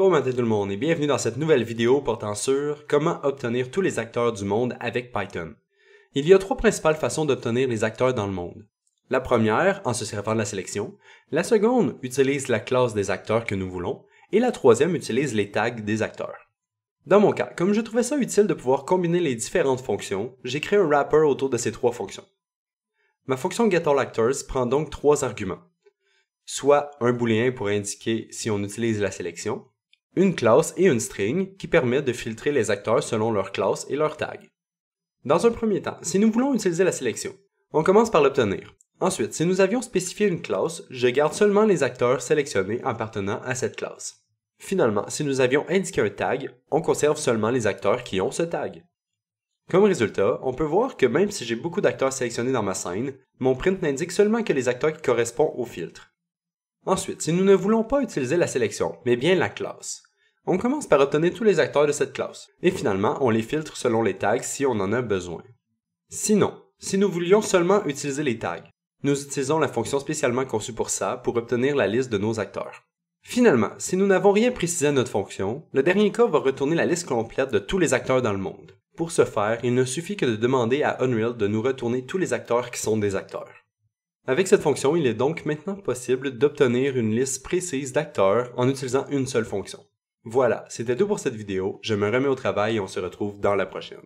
Bon matin tout le monde et bienvenue dans cette nouvelle vidéo portant sur comment obtenir tous les acteurs du monde avec Python. Il y a trois principales façons d'obtenir les acteurs dans le monde. La première, en se servant de la sélection, la seconde utilise la classe des acteurs que nous voulons, et la troisième utilise les tags des acteurs. Dans mon cas, comme je trouvais ça utile de pouvoir combiner les différentes fonctions, j'ai créé un wrapper autour de ces trois fonctions. Ma fonction getAllActors prend donc trois arguments, soit un booléen pour indiquer si on utilise la sélection, une classe et une string qui permettent de filtrer les acteurs selon leur classe et leur tag. Dans un premier temps, si nous voulons utiliser la sélection, on commence par l'obtenir. Ensuite, si nous avions spécifié une classe, je garde seulement les acteurs sélectionnés appartenant à cette classe. Finalement, si nous avions indiqué un tag, on conserve seulement les acteurs qui ont ce tag. Comme résultat, on peut voir que même si j'ai beaucoup d'acteurs sélectionnés dans ma scène, mon print n'indique seulement que les acteurs qui correspondent au filtre. Ensuite, si nous ne voulons pas utiliser la sélection, mais bien la classe, on commence par obtenir tous les acteurs de cette classe, et finalement, on les filtre selon les tags si on en a besoin. Sinon, si nous voulions seulement utiliser les tags, nous utilisons la fonction spécialement conçue pour ça pour obtenir la liste de nos acteurs. Finalement, si nous n'avons rien précisé à notre fonction, le dernier cas va retourner la liste complète de tous les acteurs dans le monde. Pour ce faire, il ne suffit que de demander à Unreal de nous retourner tous les acteurs qui sont des acteurs. Avec cette fonction, il est donc maintenant possible d'obtenir une liste précise d'acteurs en utilisant une seule fonction. Voilà, c'était tout pour cette vidéo, je me remets au travail et on se retrouve dans la prochaine.